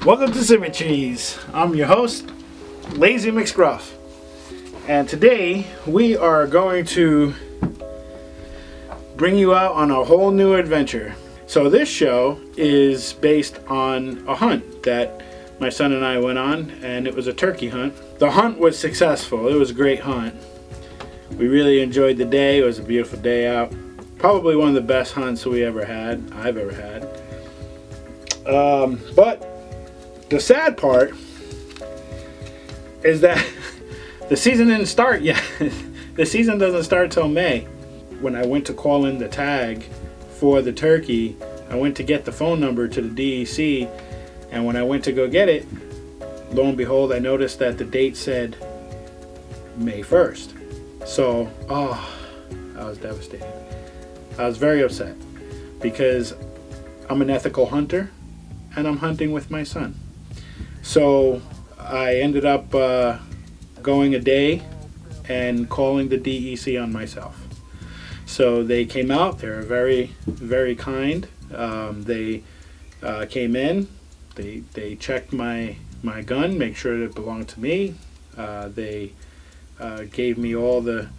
Welcome to Symme-Trees. I'm your host, Lazy McScruff. And today we are going to bring you out on a whole new adventure. So this show is based on a hunt that my son and I went on, and it was a turkey hunt. The hunt was successful. It was a great hunt. We really enjoyed the day. It was a beautiful day out. Probably one of the best hunts I've ever had. But the sad part is that the season didn't start yet. The season doesn't start till May. When I went to call in the tag for the turkey, I went to get the phone number to the DEC, and when I went to go get it, lo and behold, I noticed that the date said May 1st. So, I was devastated. I was very upset because I'm an ethical hunter and I'm hunting with my son. So I ended up going a day and calling the DEC on myself. So they came out. They were very, very kind. They came in. They checked my gun, make sure that it belonged to me. They gave me all the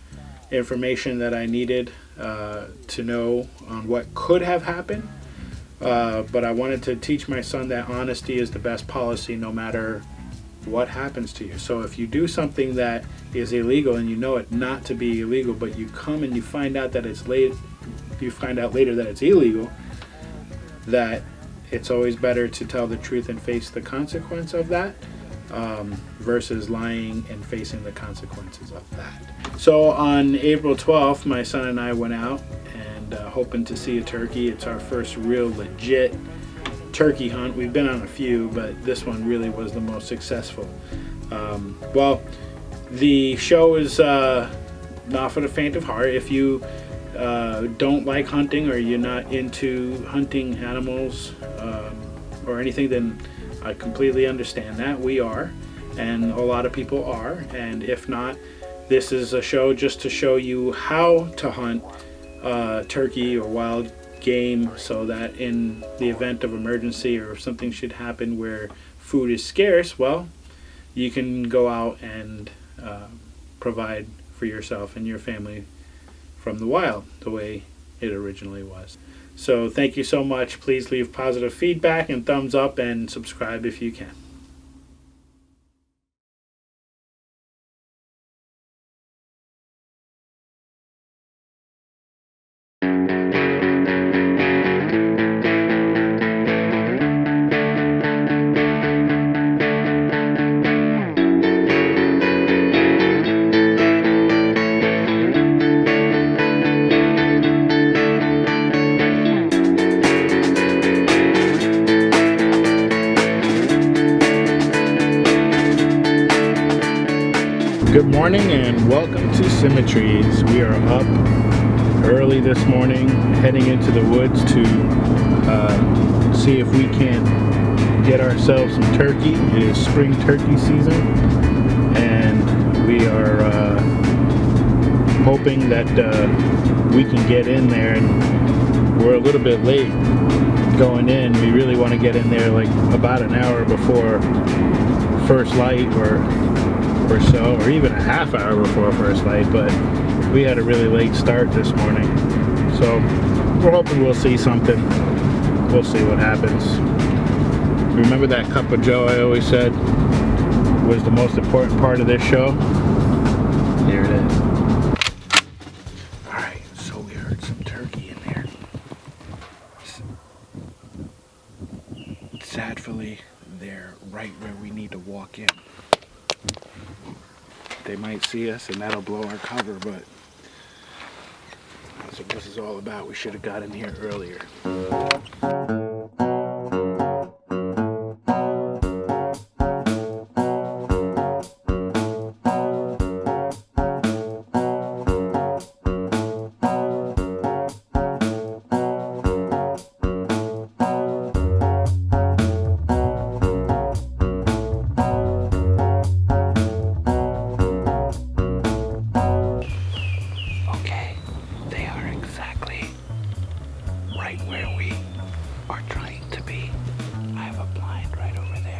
information that I needed to know on what could have happened. But I wanted to teach my son that honesty is the best policy no matter what happens to you. So if you do something that is illegal and you know it not to be illegal, but you come and you find out that it's late, you find out later that it's illegal, that it's always better to tell the truth and face the consequence of that versus lying and facing the consequences of that. So on April 12th, my son and I went out and hoping to see a turkey. It's our first real legit turkey hunt. We've been on a few, but this one really was the most successful. Well, the show is not for the faint of heart. If you don't like hunting or you're not into hunting animals or anything, then I completely understand that. We are, and a lot of people are, and if not, this is a show just to show you how to hunt turkey or wild game so that in the event of emergency or if something should happen where food is scarce, well, you can go out and provide for yourself and your family from the wild the way it originally was. So thank you so much. Please leave positive feedback and thumbs up and subscribe if you can. Good morning and welcome to Symme-Trees. We are up early this morning, heading into the woods to see if we can get ourselves some turkey. It is spring turkey season, and we are hoping that we can get in there. And we're a little bit late going in. We really want to get in there like about an hour before first light or so, or even a half hour before first light, but we had a really late start this morning, so we're hoping we'll see something. We'll see what happens. Remember that cup of joe I always said was the most important part of this show? Here it is. Alright, so we heard some turkey in there. Sadly, they're right where we need to walk in. They might see us and that'll blow our cover, but that's what this is all about. We should have got in here earlier. right where we are trying to be. I have a blind right over there.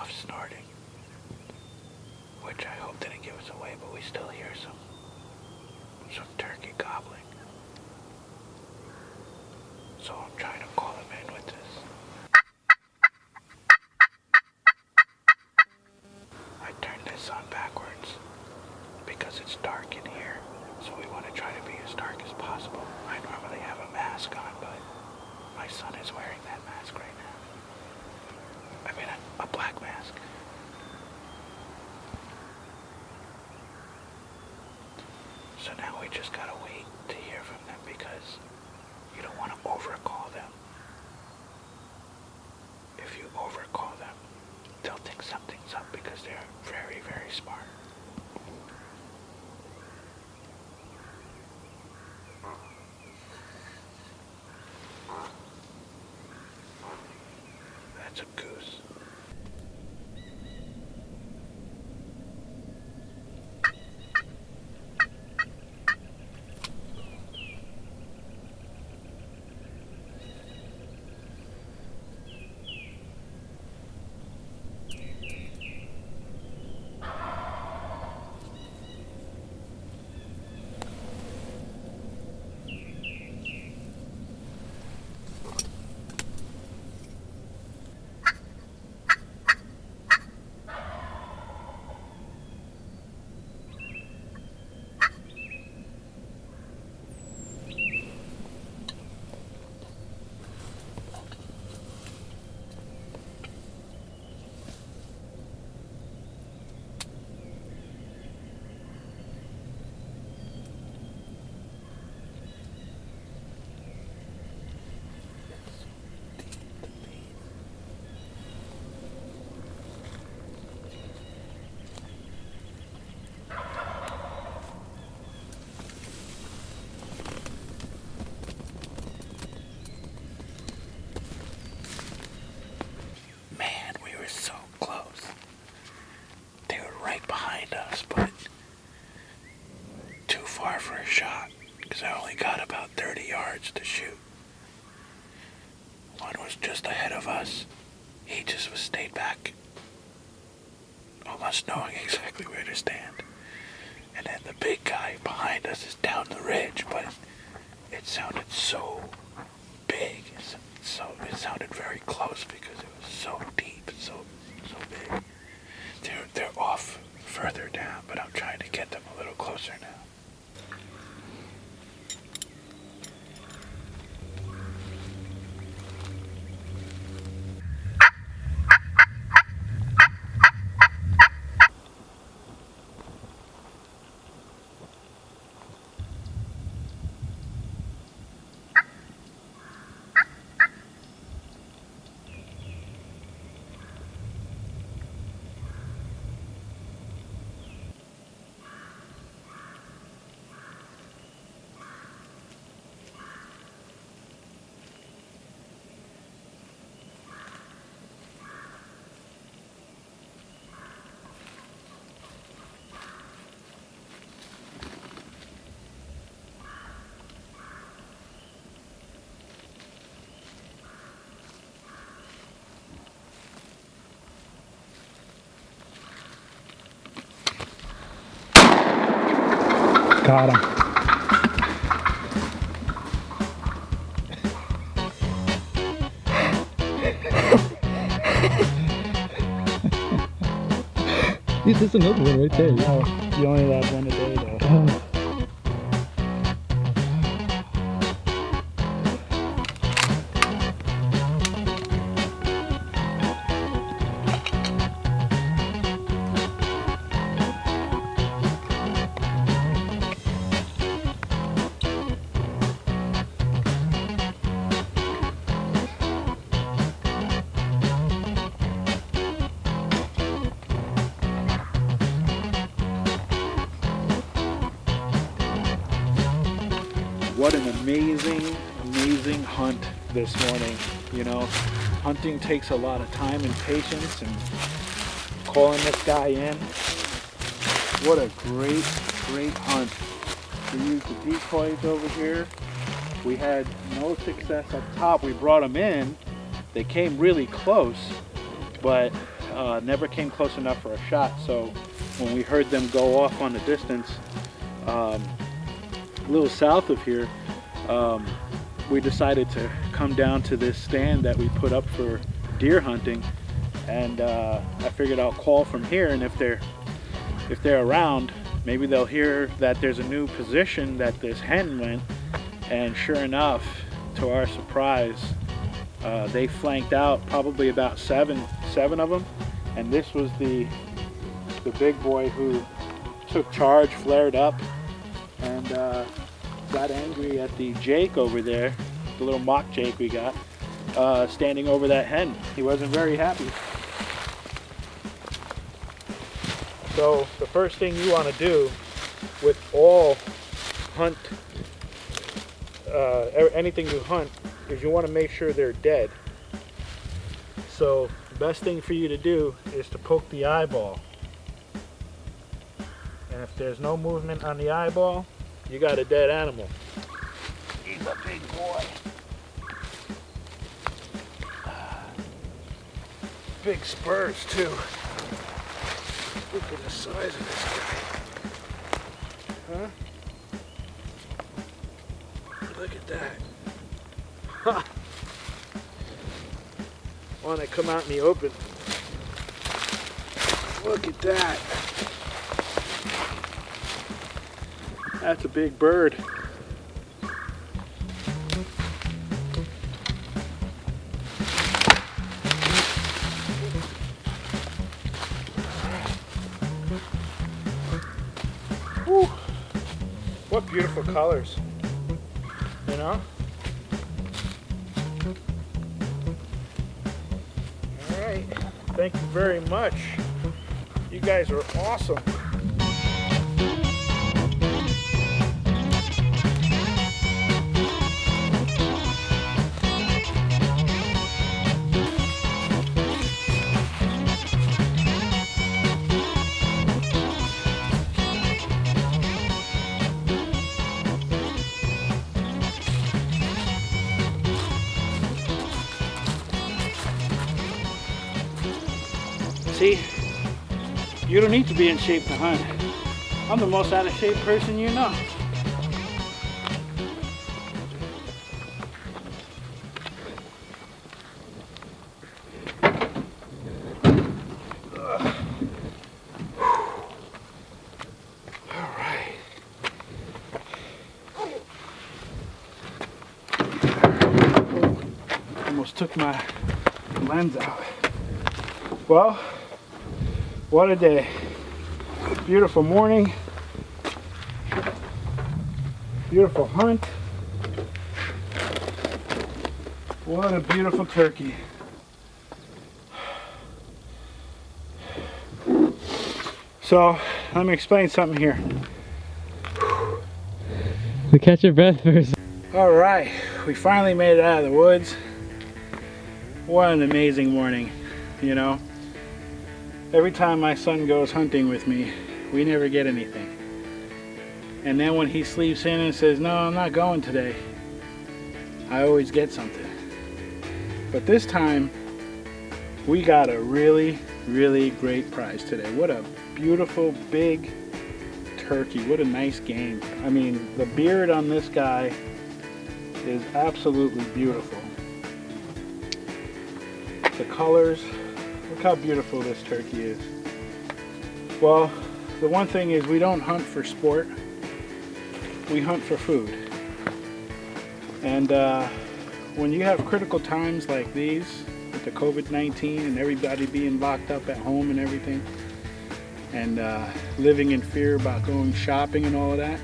off snorting, which I hope didn't give us away, but we still hear some turkey gobbling. So I'm trying to call him in with this. I turned this on backwards because it's dark in here, so we want to try to be as dark as possible. I normally have a mask on, but my son is wearing that mask right now. I mean, a black mask. So now we just gotta wait to hear from them because you don't want to overcall them. If you overcall them, they'll think something's up because they're very, very smart. That's a goose. For a shot because I only got about 30 yards to shoot. One was just ahead of us. He just was stayed back, almost knowing exactly where to stand. And then the big guy behind us is down the ridge, but it sounded so big. So it sounded very close because it was so deep, so big. They're off further down, but I'm trying to get them a little closer now. Got him. There's another one right there. No, you only have one a day though. What an amazing hunt this morning. You know, hunting takes a lot of time and patience, and calling this guy in, what a great hunt. We used the decoys over here. We had no success up top. We brought them in. They came really close, but never came close enough for a shot. So when we heard them go off on the distance, a little south of here, we decided to come down to this stand that we put up for deer hunting, and I figured I'll call from here, and if they're around, maybe they'll hear that there's a new position that this hen went. And sure enough, to our surprise, they flanked out probably about seven of them, and this was the big boy who took charge, flared up, and got angry at the Jake over there, the little mock Jake we got, standing over that hen. He wasn't very happy. So the first thing you want to do with all hunt, anything you hunt, is you want to make sure they're dead. So the best thing for you to do is to poke the eyeball. And if there's no movement on the eyeball, you got a dead animal. He's a big boy. Big spurs too. Look at the size of this guy. Huh? Look at that. Ha! Want to come out in the open. Look at that. That's a big bird. Whew. What beautiful colors. You know? Alright. Thank you very much. You guys are awesome. See, you don't need to be in shape to hunt. I'm the most out of shape person you know. All right. Almost took my lens out. Well, what a day. Beautiful morning. Beautiful hunt. What a beautiful turkey. So, let me explain something here. So catch your breath first. All right, we finally made it out of the woods. What an amazing morning, you know. Every time my son goes hunting with me, we never get anything. And then when he sleeps in and says, no, I'm not going today, I always get something. But this time, we got a really, really great prize today. What a beautiful, big turkey. What a nice game. I mean, the beard on this guy is absolutely beautiful. The colors. Look how beautiful this turkey is. Well, the one thing is we don't hunt for sport. We hunt for food. And when you have critical times like these, with the COVID-19 and everybody being locked up at home and everything, and living in fear about going shopping and all of that,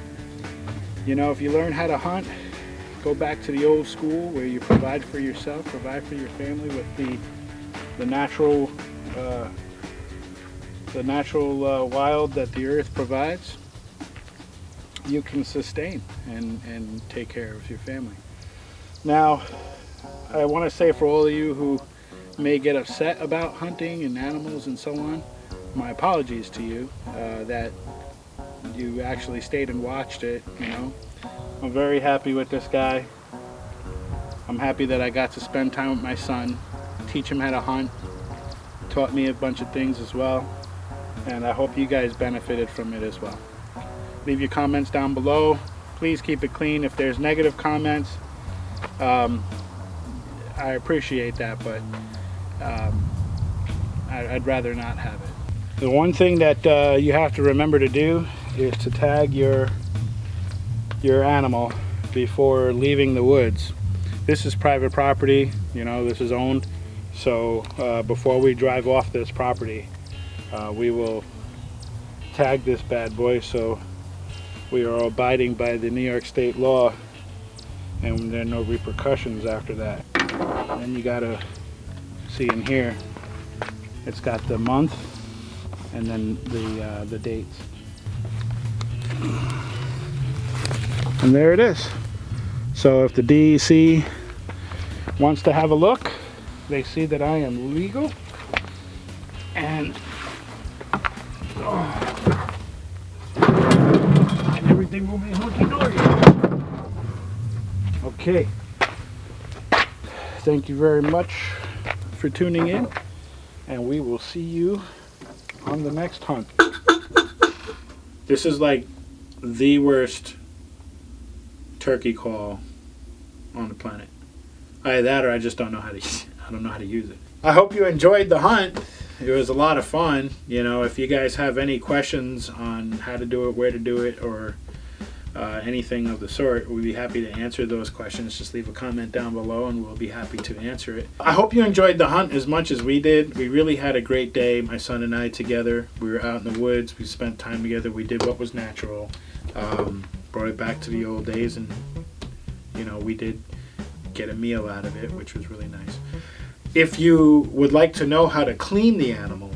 you know, if you learn how to hunt, go back to the old school where you provide for yourself, provide for your family with the natural wild that the earth provides, you can sustain and take care of your family. Now, I want to say for all of you who may get upset about hunting and animals and so on, my apologies to you that you actually stayed and watched it. You know, I'm very happy with this guy. I'm happy that I got to spend time with my son, teach him how to hunt, taught me a bunch of things as well, and I hope you guys benefited from it as well. Leave your comments down below. Please keep it clean. If there's negative comments, I appreciate that, but I'd rather not have it. The one thing that you have to remember to do is to tag your animal before leaving the woods. This is private property, you know, this is owned. So before we drive off this property, we will tag this bad boy so we are abiding by the New York state law and there are no repercussions after that. And then you gotta see in here, it's got the month and then the dates. And there it is. So if the DEC wants to have a look, they see that I am legal, and everything will be hunky-dory. Okay. Thank you very much for tuning in, and we will see you on the next hunt. This is like the worst turkey call on the planet. Either that or I just don't know how to use it. I hope you enjoyed the hunt. It was a lot of fun. You know, if you guys have any questions on how to do it, where to do it, or anything of the sort, we'd be happy to answer those questions. Just leave a comment down below and we'll be happy to answer it. I hope you enjoyed the hunt as much as we did. We really had a great day, my son and I together. We were out in the woods, we spent time together, we did what was natural. Brought it back to the old days, and you know, we did get a meal out of it, which was really nice. If you would like to know how to clean the animal,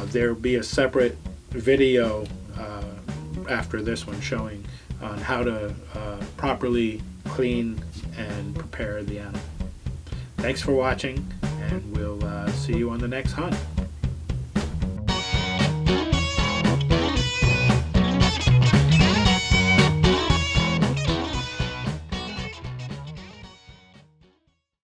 there will be a separate video after this one showing on how to properly clean and prepare the animal. Thanks for watching, and we'll see you on the next hunt.